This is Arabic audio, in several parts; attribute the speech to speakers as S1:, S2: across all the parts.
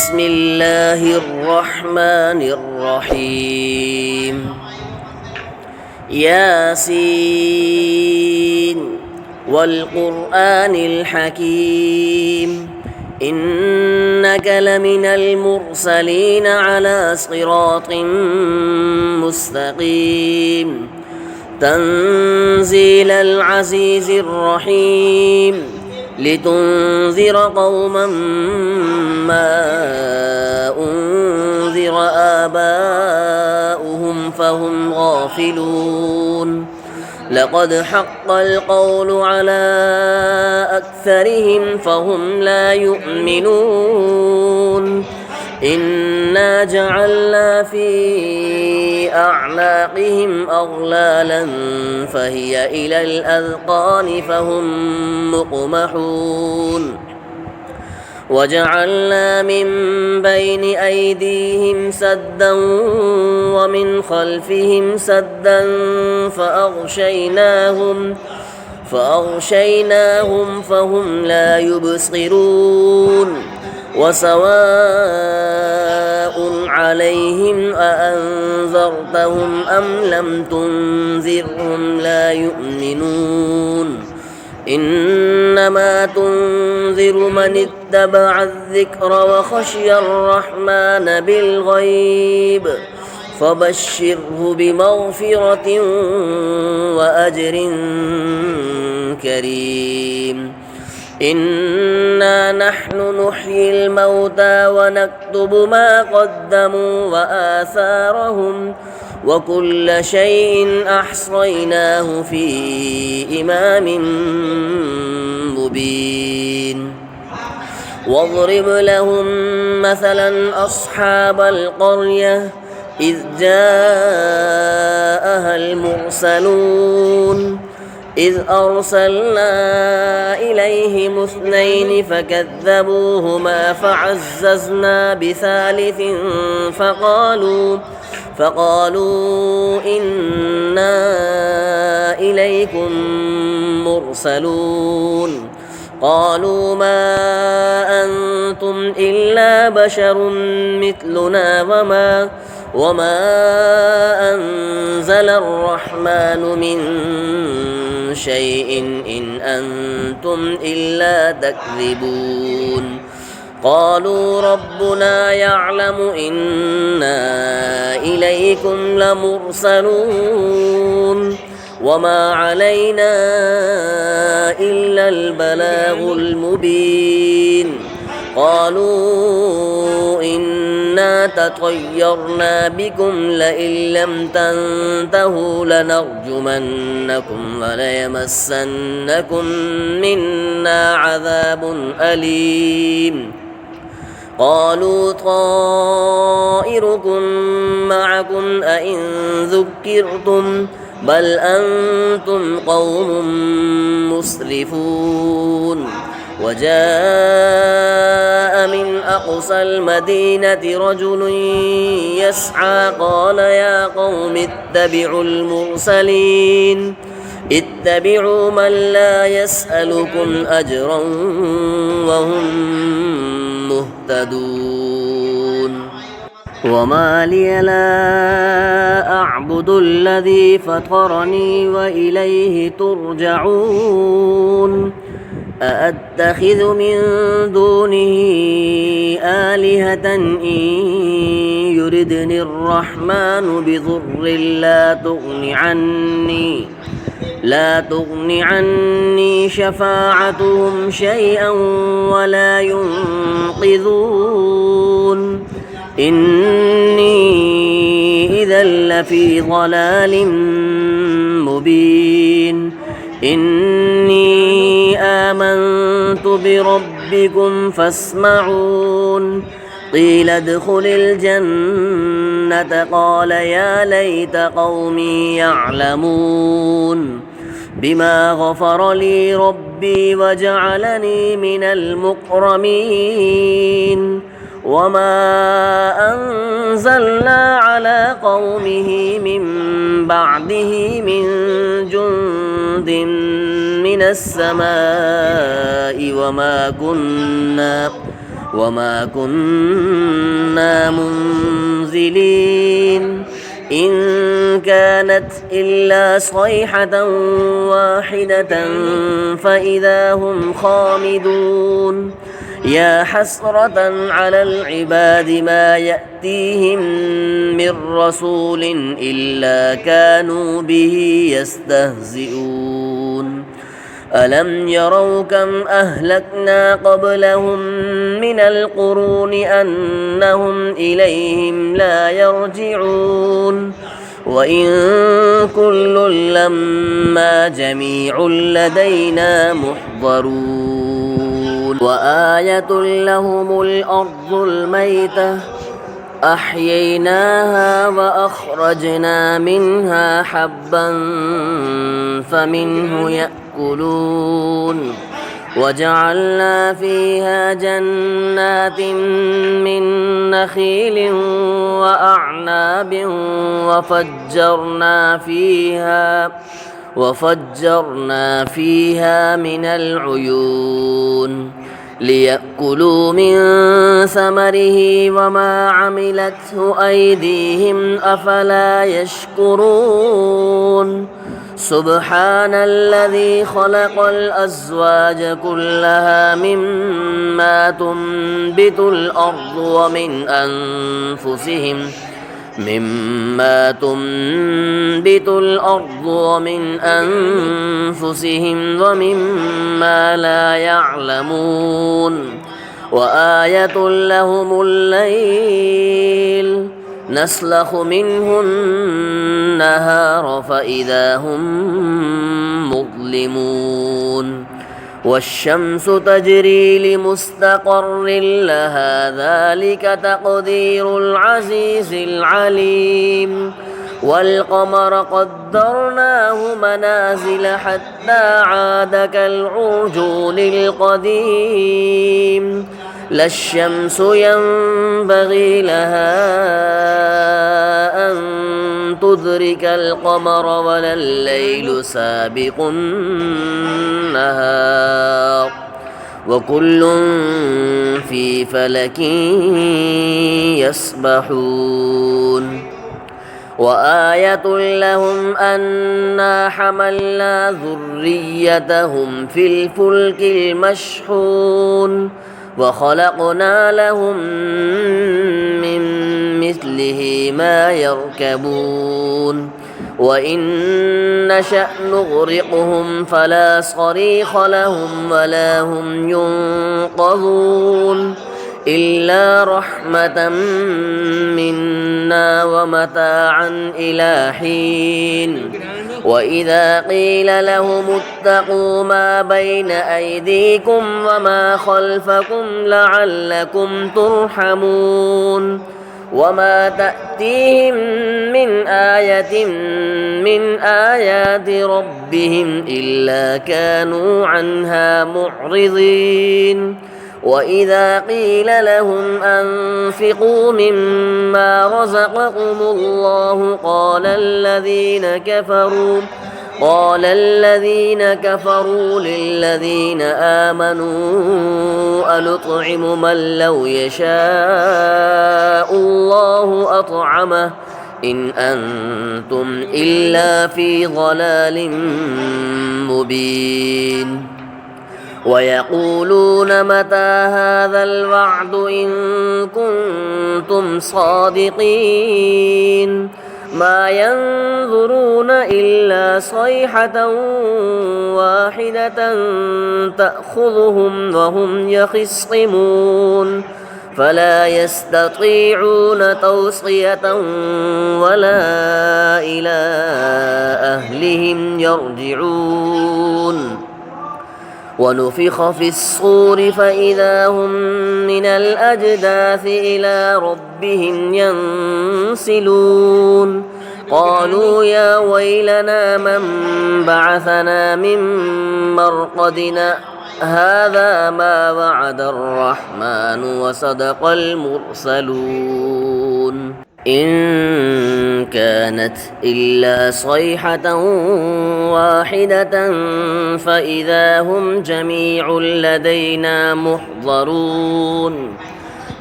S1: بسم الله الرحمن الرحيم ياسين والقرآن الحكيم إنك لمن المرسلين على صراط مستقيم تنزيل العزيز الرحيم لتنذر قوما ما أنذر آباؤهم فهم غافلون لقد حق القول على أكثرهم فهم لا يؤمنون إنا جعلنا في أعناقهم أغلالا فهي إلى الأذقان فهم مقمحون وجعلنا من بين أيديهم سدا ومن خلفهم سدا فأغشيناهم فهم لا يبصرون وسواء عليهم أأنذرتهم أم لم تنذرهم لا يؤمنون إنما تنذر من اتبع الذكر وخشي الرحمن بالغيب فبشره بمغفرة وأجر كريم إنا نحن نحيي الموتى ونكتب ما قدموا وآثارهم وكل شيء أحصيناه في إمام مبين واضرب لهم مثلا أصحاب القرية إذ جاءها المرسلون إذ أرسلنا إليهم اثنين فكذبوهما فعززنا بثالث فقالوا إنا إليكم مرسلون قالوا ما أنتم إلا بشر مثلنا وما أنزل الرحمن من شيء إن أنتم إلا تكذبون قالوا ربنا يعلم إنا إليكم لمرسلون وما علينا إلا البلاغ المبين قالوا إنا تطيرنا بكم لئن لم تنتهوا لنرجمنكم وليمسنكم منا عذاب أليم قالوا طائركم معكم أئن ذكرتم بل أنتم قوم مسرفون وجاء من أقصى المدينة رجل يسعى قال يا قوم اتبعوا المرسلين اتبعوا من لا يسألكم أجرا وهم مهتدون وما لي لا أعبد الذي فطرني وإليه ترجعون أأتخذ من دونه آلهة إن يردني الرحمن بضر لا تغن عني شفاعتهم شيئا ولا ينقذون إني إذا لفي ضلال مبين إني آمنت بربكم فاسمعون قيل ادخل الجنة قال يا ليت قومي يعلمون بما غفر لي ربي وجعلني من المكرمين وما أنزلنا على قومه من بعده من جند من السماء وما كنا منزلين إن كانت إلا صيحة واحدة فإذا هم خامدون يا حسرة على العباد ما يأتيهم من رسول إلا كانوا به يستهزئون ألم يروا كم أهلكنا قبلهم من القرون أنهم إليهم لا يرجعون وإن كل لما جميع لدينا محضرون وآية لهم الأرض الميتة أحييناها وأخرجنا منها حبا فمنه يأكلون وجعلنا فيها جنات من نخيل وأعناب وفجرنا فيها من العيون ليأكلوا من ثمره وما عملته أيديهم أفلا يشكرون سبحان الذي خلق الأزواج كلها مما تنبت الأرض ومن أنفسهم ومما لا يعلمون وآية لهم الليل نسلخ منه النهار فإذا هم مظلمون والشمس تجري لمستقر لها ذلك تقدير العزيز العليم والقمر قدرناه منازل حتى عاد كالعرجون القديم لا الشمس ينبغي لها أن تدرك القمر ولا الليل سابق النهار وكل في فلك يسبحون وآية لهم أنا حملنا ذريتهم في الفلك المشحون وخلقنا لهم من مثله ما يركبون وإن نشأ نغرقهم فلا صريخ لهم ولا هم ينقذون إلا رحمة منا ومتاعا إلى حين وإذا قيل لهم اتقوا ما بين أيديكم وما خلفكم لعلكم ترحمون وما تأتيهم من آية من آيات ربهم إلا كانوا عنها معرضين وإذا قيل لهم أنفقوا مما رزقكم الله قال الذين كفروا للذين آمنوا أنطعم من لو يشاء الله أطعمه إن أنتم إلا في ضلال مبين ويقولون متى هذا الوعد إن كنتم صادقين ما ينظرون إلا صيحة واحدة تأخذهم وهم يخصمون فلا يستطيعون توصية ولا إلى أهلهم يرجعون ونفخ في الصور فإذا هم من الأجداث إلى ربهم ينسلون قالوا يا ويلنا من بعثنا من مرقدنا هذا ما وعد الرحمن وصدق المرسلون إن كانت إلا صيحة واحدة فإذا هم جميع لدينا محضرون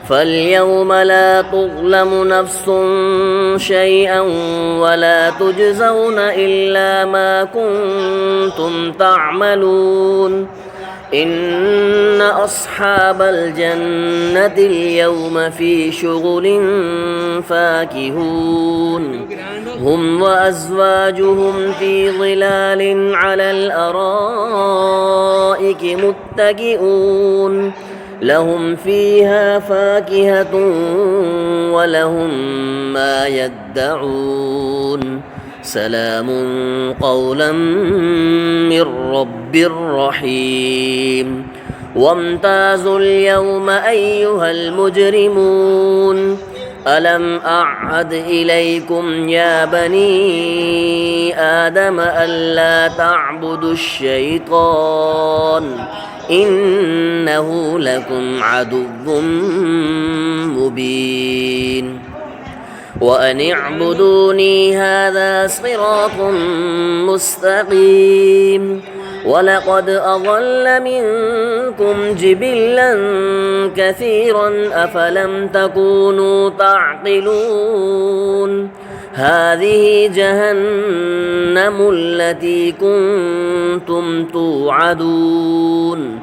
S1: فاليوم لا تظلم نفس شيئا ولا تجزون إلا ما كنتم تعملون إن أصحاب الجنة اليوم في شغل فاكهون هم وأزواجهم في ظلال على الأرائك متكئون لهم فيها فاكهة ولهم ما يدعون سلام قولا من رب رحيم وامتازوا اليوم أيها المجرمون ألم أعهد إليكم يا بني آدم ألا تعبدوا الشيطان إنه لكم عدو مبين وأن اعبدوني هذا صراط مستقيم ولقد أضل منكم جبلا كثيرا أفلم تكونوا تعقلون هذه جهنم التي كنتم توعدون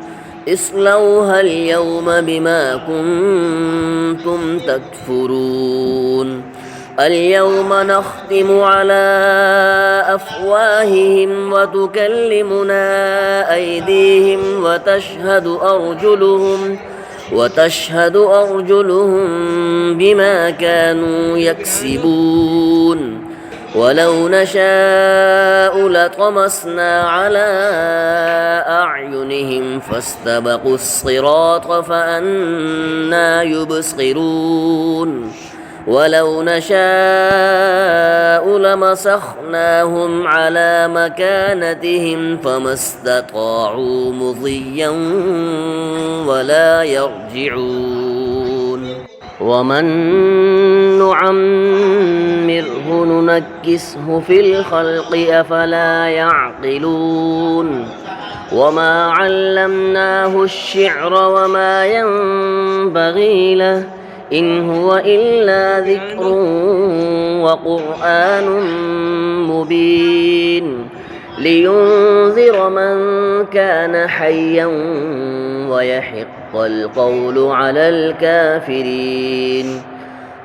S1: اصلوها اليوم بما كنتم تكفرون اليوم نختم على أفواههم وتكلمنا أيديهم وتشهد أرجلهم بما كانوا يكسبون ولو نشاء لطمسنا على أعينهم فاستبقوا الصراط فأنى يبصرون ولو نشاء لمسخناهم على مكانتهم فما استطاعوا مضيا ولا يرجعون ومن نعمره ننكسه في الخلق أفلا يعقلون وما علمناه الشعر وما ينبغي له إن هو إلا ذكر وقرآن مبين لينذر من كان حيا ويحق القول على الكافرين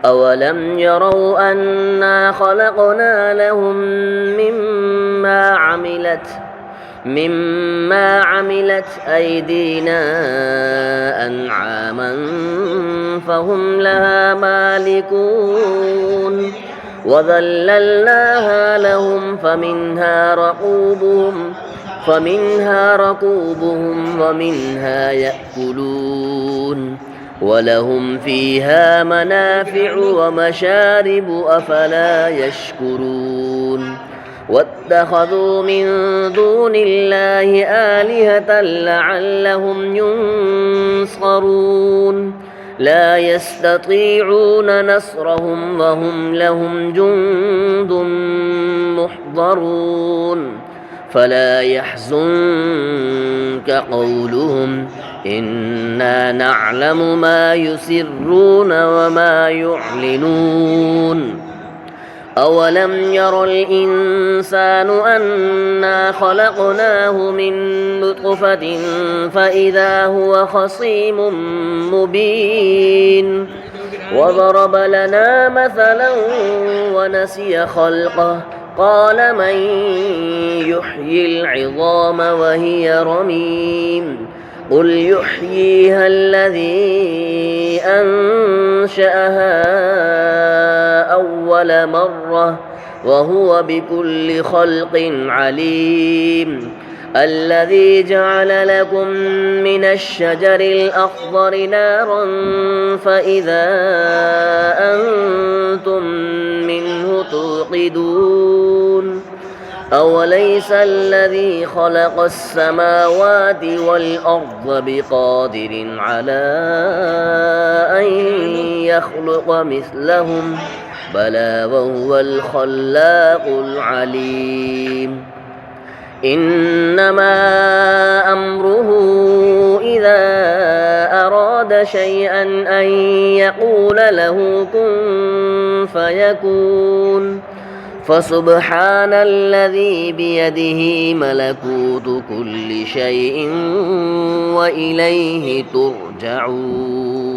S1: أولم يروا أنا خلقنا لهم مما عملت أيدينا أنعاما فهم لها مالكون وذللناها لهم فمنها ركوبهم ومنها يأكلون ولهم فيها منافع ومشارب أفلا يشكرون واتخذوا من دون الله آلهة لعلهم ينصرون لا يستطيعون نصرهم وهم لهم جند محضرون فلا يحزنك قولهم إنا نعلم ما يسرون وما يعلنون أولم ير الإنسان أنا خلقناه من نطفة فإذا هو خصيم مبين وضرب لنا مثلا ونسي خلقه قال من يحيي العظام وهي رميم قل يحييها الذي أنشأها أول مرة وهو بكل خلق عليم الذي جعل لكم من الشجر الأخضر نارا فإذا أنتم منه توقدون أوليس الذي خلق السماوات والأرض بقادر على أن يخلق مثلهم بلى وهو الخلاق العليم إنما أمره إذا أراد شيئا أن يقول له كن فيكون فسبحان الذي بيده ملكوت كل شيء وإليه ترجعون